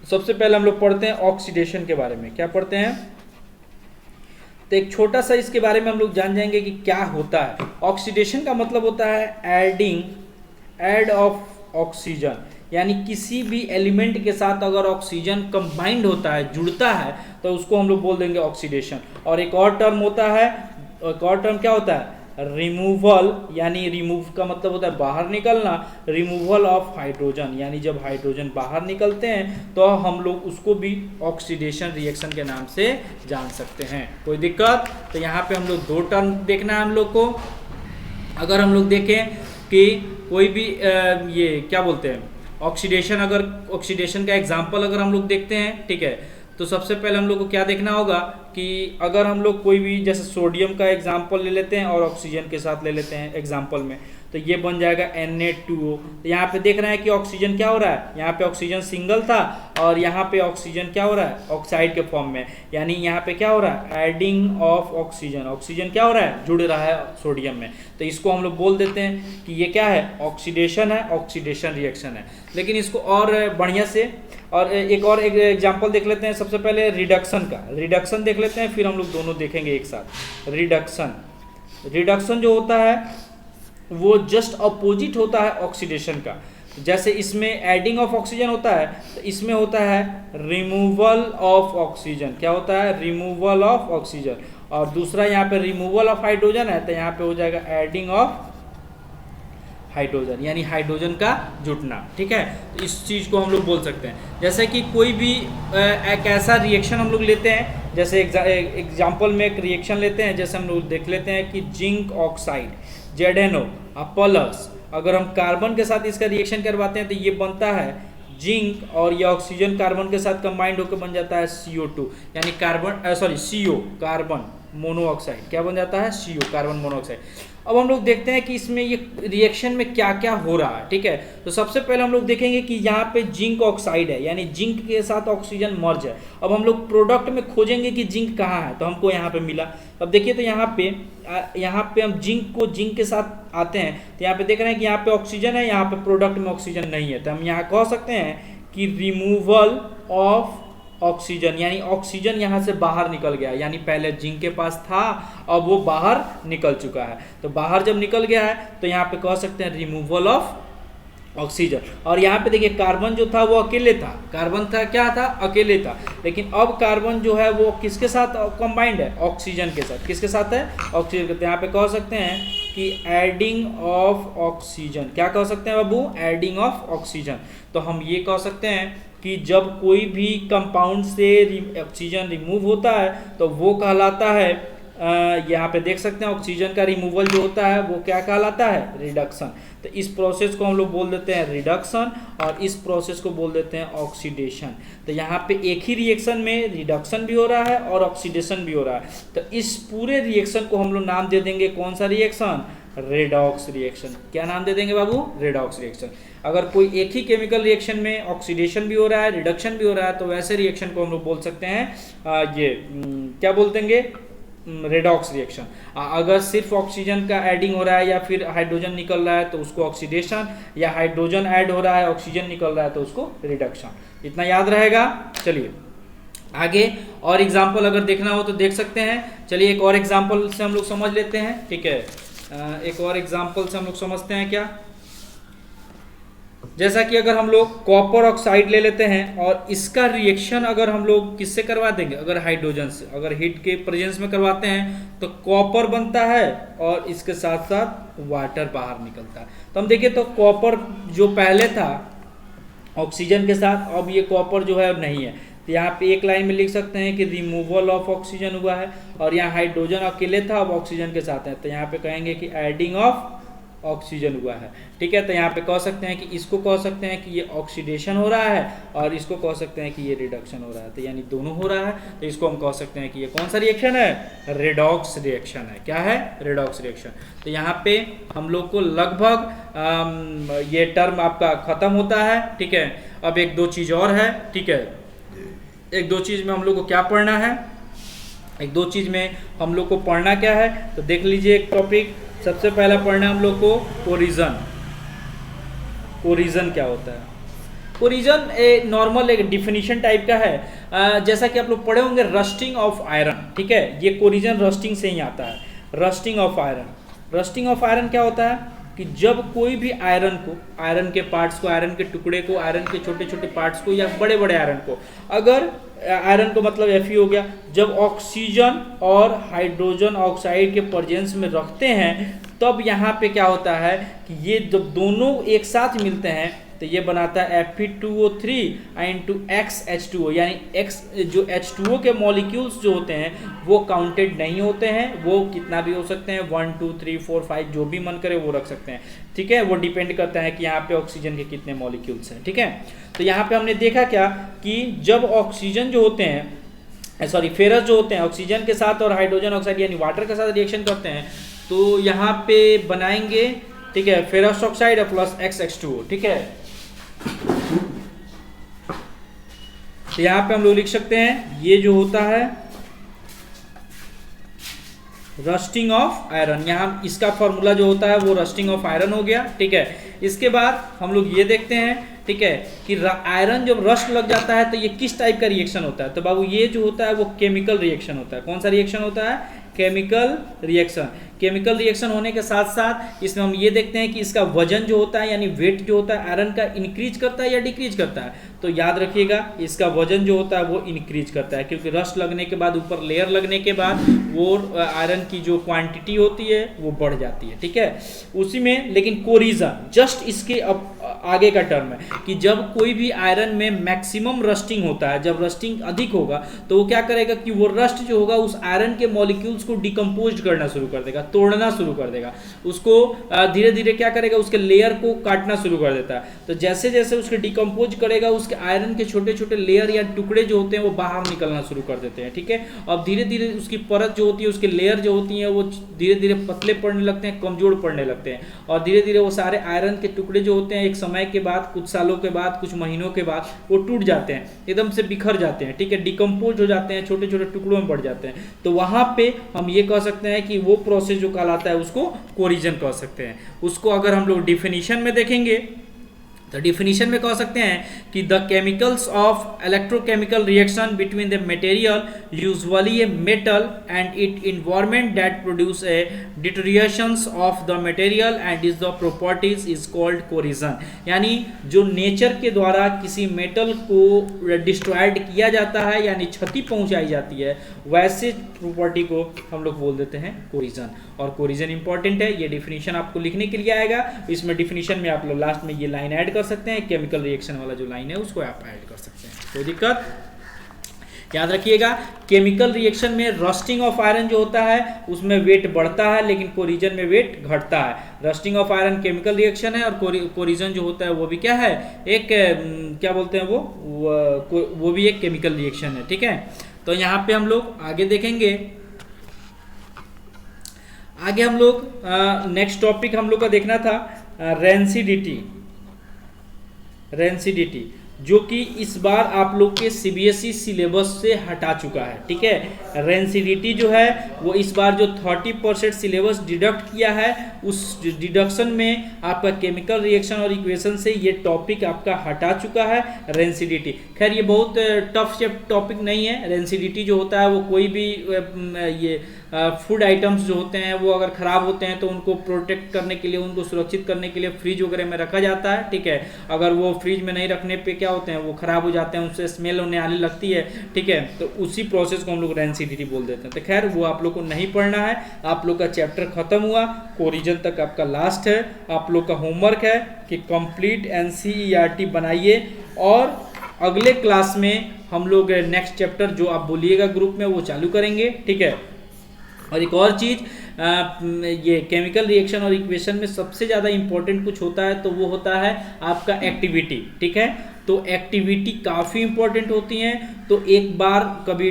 सबसे पहले हम लोग पढ़ते हैं ऑक्सीडेशन के बारे में। क्या पढ़ते हैं? तो एक छोटा सा इसके बारे में हम लोग जान जाएंगे कि क्या होता है। ऑक्सीडेशन का मतलब होता है ऐड ऑफ ऑक्सीजन, यानी किसी भी एलिमेंट के साथ अगर ऑक्सीजन कंबाइंड होता है, जुड़ता है, तो उसको हम लोग बोल देंगे ऑक्सीडेशन। और एक और टर्म होता है, एक और टर्म क्या होता है? रिमूवल, यानी रिमूव का मतलब होता है बाहर निकलना, रिमूवल ऑफ हाइड्रोजन, यानी जब हाइड्रोजन बाहर निकलते हैं तो हम लोग उसको भी ऑक्सीडेशन रिएक्शन के नाम से जान सकते हैं। कोई दिक्कत? तो यहाँ पे हम लोग दो टर्म देखना है हम लोग को। अगर हम लोग देखें कि कोई भी ये क्या बोलते हैं ऑक्सीडेशन, अगर ऑक्सीडेशन का एग्जाम्पल अगर हम लोग देखते हैं, ठीक है, तो सबसे पहले हम लोग को क्या देखना होगा कि अगर हम लोग कोई भी जैसे सोडियम का एग्जाम्पल ले लेते हैं और ऑक्सीजन के साथ ले लेते हैं एग्जाम्पल में, तो ये बन जाएगा Na2O। तो यहाँ पे देख रहे हैं कि ऑक्सीजन क्या हो रहा है, यहाँ पे ऑक्सीजन सिंगल था और यहाँ पे ऑक्सीजन क्या हो रहा है? ऑक्साइड के फॉर्म में, यानी यहाँ पे क्या हो रहा है? Adding of oxygen. ऑक्सीजन क्या हो रहा है? जुड़ रहा है सोडियम में। तो इसको हम लोग बोल देते हैं कि ये क्या है? ऑक्सीडेशन है, ऑक्सीडेशन रिएक्शन है। लेकिन इसको और बढ़िया से और एक एग्जाम्पल देख लेते हैं। सबसे पहले रिडक्शन का, रिडक्शन देख लेते हैं, फिर हम लोग दोनों देखेंगे एक साथ। रिडक्शन जो होता है वो जस्ट अपोजिट होता है ऑक्सीडेशन का। जैसे इसमें एडिंग ऑफ ऑक्सीजन होता है, तो इसमें होता है रिमूवल ऑफ ऑक्सीजन। क्या होता है? Removal of oxygen. और दूसरा यहाँ पे रिमूवल ऑफ हाइड्रोजन है, तो यहाँ पे हो जाएगा एडिंग ऑफ हाइड्रोजन, यानी हाइड्रोजन का जुटना, ठीक है। तो इस चीज़ को हम लोग बोल सकते हैं। जैसे कि कोई भी एक ऐसा रिएक्शन हम लोग लेते हैं, जैसे एग्जाम्पल में एक रिएक्शन लेते हैं, जैसे हम लोग देख लेते हैं कि जिंक ऑक्साइड ZNO प्लस, अगर हम कार्बन के साथ इसका रिएक्शन करवाते हैं तो ये बनता है जिंक, और ये ऑक्सीजन कार्बन के साथ कंबाइंड होकर बन जाता है CO2, यानी CO कार्बन मोनोऑक्साइड। क्या बन जाता है? CO carbon monoxide. अब हम लोग देखते हैं कि इसमें ये रिएक्शन में क्या क्या हो रहा है, ठीक है। तो सबसे पहले हम लोग देखेंगे कि यहाँ पे जिंक ऑक्साइड है, यानी जिंक के साथ ऑक्सीजन मर्ज है। अब हम लोग प्रोडक्ट में खोजेंगे कि जिंक कहाँ है, तो हमको यहाँ पे मिला। अब देखिए तो यहाँ पे हम जिंक के साथ आते हैं, तो यहाँ पे देख रहे हैं कि यहाँ पे ऑक्सीजन है, यहाँ पे प्रोडक्ट में ऑक्सीजन नहीं है, तो हम यहाँ कह सकते हैं कि रिमूवल ऑफ ऑक्सीजन, यानी ऑक्सीजन यहाँ से बाहर निकल गया, यानी पहले जिंक के पास था, अब वो बाहर निकल चुका है। तो बाहर जब निकल गया है तो यहाँ पे कह सकते हैं रिमूवल ऑफ ऑक्सीजन। और यहाँ पे देखिए कार्बन जो था वो अकेले था, कार्बन था क्या था? अकेले था। लेकिन अब कार्बन जो है वो किसके साथ कंबाइंड है? ऑक्सीजन के साथ। किसके साथ है? ऑक्सीजन के। तो यहाँ पे कह सकते हैं कि एडिंग ऑफ ऑक्सीजन। क्या कह सकते हैं बाबू? Adding of oxygen. तो हम ये कह सकते हैं कि जब कोई भी कंपाउंड से ऑक्सीजन रिमूव होता है तो वो कहलाता है, यहाँ पे देख सकते हैं ऑक्सीजन का रिमूवल जो होता है वो क्या कहलाता है? रिडक्शन। तो इस प्रोसेस को हम लोग बोल देते हैं रिडक्शन, और इस प्रोसेस को बोल देते हैं ऑक्सीडेशन। तो यहाँ पे एक ही रिएक्शन में रिडक्शन भी हो रहा है और ऑक्सीडेशन भी हो रहा है। तो इस पूरे रिएक्शन को हम लोग नाम दे देंगे कौन सा रिएक्शन? Redox reaction. क्या नाम दे देंगे बाबू? Redox reaction. अगर कोई एक ही केमिकल रिएक्शन में ऑक्सीडेशन भी हो रहा है, रिडक्शन भी हो रहा है, तो वैसे रिएक्शन को हम लोग बोल सकते हैं क्या बोल देंगे? Redox reaction. अगर सिर्फ ऑक्सीजन का एडिंग हो रहा है या फिर हाइड्रोजन निकल रहा है तो उसको ऑक्सीडेशन, या हाइड्रोजन ऐड हो रहा है ऑक्सीजन निकल रहा है तो उसको रिडक्शन। इतना याद रहेगा। चलिए आगे और एग्जाम्पल अगर देखना हो तो देख सकते हैं। चलिए एक और एग्जाम्पल से हम लोग समझ लेते हैं, ठीक है। एक और एग्जाम्पल से हम लोग समझते हैं क्या, जैसा कि अगर हम लोग कॉपर ऑक्साइड ले लेते हैं और इसका रिएक्शन अगर हम लोग किससे करवा देंगे, अगर हाइड्रोजन से, अगर हीट के प्रेजेंस में करवाते हैं तो कॉपर बनता है और इसके साथ साथ वाटर बाहर निकलता है। तो हम देखिए तो कॉपर जो पहले था ऑक्सीजन के साथ, अब ये कॉपर जो है नहीं है, तो यहाँ पे एक लाइन में लिख सकते हैं कि रिमूवल ऑफ ऑक्सीजन हुआ है, और यहाँ हाइड्रोजन अकेले था अब ऑक्सीजन के साथ है, तो यहाँ पे कहेंगे कि एडिंग ऑफ ऑक्सीजन हुआ है, ठीक है। तो यहाँ पे कह सकते हैं कि इसको कह सकते हैं कि ये ऑक्सीडेशन हो रहा है और इसको कह सकते हैं कि ये रिडक्शन हो रहा है, तो यानी दोनों हो रहा है, तो इसको हम कह सकते हैं कि ये कौन सा रिएक्शन है, रेडॉक्स रिएक्शन है। क्या है, रेडॉक्स रिएक्शन। तो यहाँ पे हम लोग को लगभग ये टर्म आपका खत्म होता है, ठीक है। अब एक दो चीज और है, ठीक है। एक दो चीज में हम लोग को क्या पढ़ना है, एक दो चीज में हम लोग को पढ़ना क्या है, तो देख लीजिए एक टॉपिक। सबसे पहला पढ़ना हम लोग को कोरिजन। कोरिजन क्या होता है, कोरिजन नॉर्मल एक डिफिनीशन टाइप का है। जैसा कि आप लोग पढ़े होंगे रस्टिंग ऑफ आयरन, ठीक है। ये कोरिजन रस्टिंग से ही आता है, rusting of iron. Rusting of iron क्या होता है कि जब कोई भी आयरन को, आयरन के पार्ट्स को, आयरन के टुकड़े को, आयरन के छोटे छोटे पार्ट्स को या बड़े बड़े आयरन को, अगर आयरन को मतलब Fe हो गया, जब ऑक्सीजन और हाइड्रोजन ऑक्साइड के प्रेजेंस में रखते हैं तब यहाँ पे क्या होता है कि ये जब दोनों एक साथ मिलते हैं तो ये बनाता है Fe2O3 इंटू XH2O, यानी X जो H2O के मॉलिक्यूल्स जो होते हैं वो काउंटेड नहीं होते हैं, वो कितना भी हो सकते हैं, 1 2 3 4 5 जो भी मन करे वो रख सकते हैं, ठीक है। वो डिपेंड करता है कि यहाँ पे ऑक्सीजन के कितने मॉलिक्यूल्स हैं, ठीक है। तो यहाँ पे हमने देखा क्या कि जब ऑक्सीजन जो होते हैं, सॉरी फेरस जो होते हैं ऑक्सीजन के साथ और हाइड्रोजन ऑक्साइड यानी वाटर के साथ रिएक्शन करते हैं तो यहाँ पे बनाएंगे, ठीक है, फेरस ऑक्साइड प्लस XH2O, ठीक है। तो यहाँ पे हम लोग लिख सकते हैं ये जो होता है रस्टिंग ऑफ आयरन, यहाँ इसका फॉर्मूला जो होता है वो रस्टिंग ऑफ आयरन हो गया, ठीक है। इसके बाद हम लोग ये देखते हैं, ठीक है, कि आयरन जब रस्ट लग जाता है तो ये किस टाइप का रिएक्शन होता है, तो बाबू ये जो होता है वो केमिकल रिएक्शन होता है। कौन सा रिएक्शन होता है, केमिकल रिएक्शन। केमिकल रिएक्शन होने के साथ साथ इसमें हम ये देखते हैं कि इसका वजन जो होता है यानी वेट जो होता है आयरन का इंक्रीज करता है या डिक्रीज करता है, तो याद रखिएगा इसका वजन जो होता है वो इंक्रीज करता है, क्योंकि रस्ट लगने के बाद ऊपर लेयर लगने के बाद वो आयरन की जो क्वांटिटी होती है वो बढ़ जाती है, ठीक है। उसी में लेकिन कोरिजन जस्ट इसके अब आगे का टर्म है कि जब कोई भी आयरन में मैक्सिमम रस्टिंग होता है, जब रस्टिंग अधिक होगा तो वो क्या करेगा कि वो रस्ट जो होगा उस आयरन के मॉलिक्यूल्स को डिकम्पोज करना शुरू कर देगा, तोड़ना शुरू कर देगा, उसको धीरे धीरे क्या करेगा उसके लेयर को काटना शुरू कर देता है। तो जैसे जैसे उसके डिकम्पोज करेगा उसके आयरन के छोटे छोटे लेयर या टुकड़े जो होते हैं वो बाहर निकलना शुरू कर देते हैं, ठीक है। अब धीरे धीरे उसकी परत जो होती है, उसके लेयर जो होती हैं वो धीरे धीरे पतले पड़ने लगते हैं, कमजोर पड़ने लगते हैं, और धीरे धीरे वो सारे आयरन के टुकड़े जो होते हैं एक समय के बाद, कुछ सालों के बाद, कुछ महीनों के बाद वो टूट जाते हैं, एकदम से बिखर जाते हैं, ठीक है, डिकम्पोज हो जाते हैं, छोटे छोटे टुकड़ों में बढ़ जाते हैं। तो वहां पे हम ये कह सकते हैं कि वो प्रोसेस जो कहलाता है उसको कोरिजन कह सकते हैं। उसको अगर हम लोग डिफिनीशन में देखेंगे तो डिफिनीशन में कह सकते हैं कि the chemicals of electrochemical reaction between the material usually a metal and it environment that produce a deteriorations of the material and is the properties is called corrosion. यानी जो नेचर के द्वारा किसी मेटल को डिस्ट्रॉयड किया जाता है यानी क्षति पहुंचाई जाती है, वैसे प्रॉपर्टी को हम लोग बोल देते हैं कोरिजन। और कोरिजन इंपॉर्टेंट है, ये डिफिनीशन आपको लिखने के लिए आएगा, इसमें डिफिनीशन में आप लोग लास्ट में ये लाइन ऐड कर सकते हैं, केमिकल रिएक्शन वाला जो लाइन है उसको आप ऐड कर सकते हैं, कोई दिक्कत। याद रखिएगा केमिकल रिएक्शन में रस्टिंग ऑफ आयरन जो होता है उसमें वेट बढ़ता है लेकिन कोरिजन में वेट घटता है। Rusting of iron chemical reaction है और कोरिजन जो होता है वो भी क्या है, एक क्या बोलते हैं वो भी एक केमिकल रिएक्शन है, ठीक है। तो यहाँ पे हम लोग आगे देखेंगे, आगे हम लोग नेक्स्ट टॉपिक हम लोग का देखना था रेंसिडिटी। रेंसिडिटी जो कि इस बार आप लोग के सीबीएसई सिलेबस से हटा चुका है। ठीक है, रेंसिडिटी जो है वो इस बार जो 30% सिलेबस डिडक्ट किया है, उस डिडक्शन में आपका केमिकल रिएक्शन और इक्वेशन से ये टॉपिक आपका हटा चुका है, रेंसिडिटी। खैर ये बहुत टफ टॉपिक नहीं है। रेंसिडिटी जो होता है वो कोई भी ये फूड आइटम्स जो होते हैं वो अगर ख़राब होते हैं तो उनको प्रोटेक्ट करने के लिए, उनको सुरक्षित करने के लिए फ्रिज वगैरह में रखा जाता है। ठीक है, अगर वो फ्रिज में नहीं रखने पे क्या होते हैं, वो ख़राब हो जाते हैं, उनसे स्मेल होने आने लगती है। ठीक है, तो उसी प्रोसेस को हम लोग रेंसिडिटी बोल देते हैं। तो खैर वो आप लोग को नहीं पढ़ना है, आप लोग का चैप्टर खत्म हुआ, कोरिजन तक आपका लास्ट है। आप लोग का होमवर्क है कि कंप्लीट एनसीईआरटी बनाइए और अगले क्लास में हम लोग नेक्स्ट चैप्टर जो आप बोलिएगा ग्रुप में वो चालू करेंगे। ठीक है, और एक और चीज़, ये केमिकल रिएक्शन और इक्वेशन में सबसे ज़्यादा इंपॉर्टेंट कुछ होता है तो वो होता है आपका एक्टिविटी। ठीक है, तो एक्टिविटी काफ़ी इंपॉर्टेंट होती हैं। तो एक बार कभी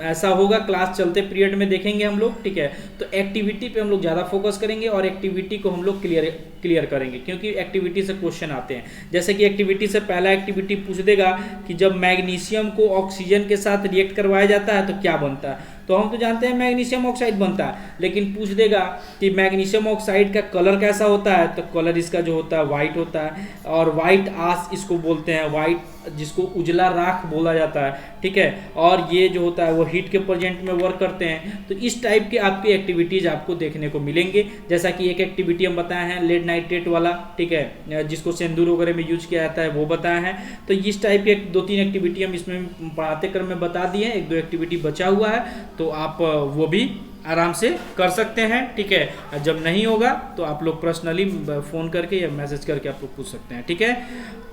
ऐसा होगा, क्लास चलते पीरियड में देखेंगे हम लोग। ठीक है, तो एक्टिविटी पे हम लोग ज़्यादा फोकस करेंगे और एक्टिविटी को हम लोग क्लियर करेंगे, क्योंकि एक्टिविटी से क्वेश्चन आते हैं। जैसे कि एक्टिविटी से पहला एक्टिविटी पूछ देगा कि जब मैग्नीशियम को ऑक्सीजन के साथ रिएक्ट करवाया जाता है तो क्या बनता है, तो हम तो जानते हैं मैग्नीशियम ऑक्साइड बनता है, लेकिन पूछ देगा कि मैग्नीशियम ऑक्साइड का कलर कैसा होता है, तो कलर इसका जो होता है वाइट होता है, और वाइट आस इसको बोलते हैं, वाइट जिसको उजला राख बोला जाता है। ठीक है, और ये जो होता है वो हीट के प्रेजेंट में वर्क करते हैं। तो इस टाइप की आपकी एक्टिविटीज़ आपको देखने को मिलेंगे। जैसा कि एक एक्टिविटी हम बताए हैं लेड नाइट्रेट वाला, ठीक है, जिसको सिंदूर वगैरह में यूज किया जाता है, वो बताए हैं। तो इस टाइप के 2-3 एक्टिविटी हम इसमें पढ़ाते क्रम में बता दिए हैं। 1-2 एक्टिविटी बचा हुआ है तो आप वो भी आराम से कर सकते हैं। ठीक है, जब नहीं होगा तो आप लोग पर्सनली फ़ोन करके या मैसेज करके आप लोग पूछ सकते हैं। ठीक है,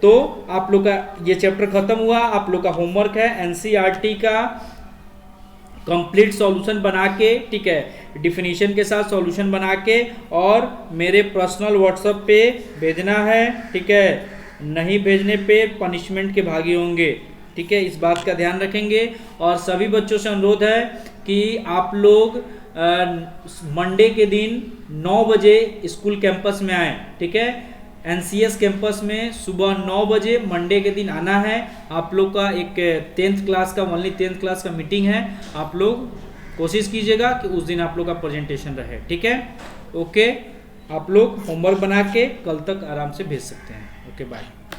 तो आप लोग का ये चैप्टर खत्म हुआ। आप लोग का होमवर्क है एनसीईआरटी का कंप्लीट सॉल्यूशन बना के, ठीक है, डिफिनीशन के साथ सॉल्यूशन बना के और मेरे पर्सनल व्हाट्सएप पे भेजना है। ठीक है, नहीं भेजने पे पनिशमेंट के भागी होंगे। ठीक है, इस बात का ध्यान रखेंगे। और सभी बच्चों से अनुरोध है कि आप लोग मंडे के दिन 9 बजे स्कूल कैंपस में आएँ। ठीक है, एनसीएस कैंपस में सुबह 9 बजे मंडे के दिन आना है। आप लोग का एक 10th क्लास का, ओनली 10th क्लास का मीटिंग है। आप लोग कोशिश कीजिएगा कि उस दिन आप लोग का प्रेजेंटेशन रहे। ठीक है, ओके, आप लोग होमवर्क बना के कल तक आराम से भेज सकते हैं। Okay, bye.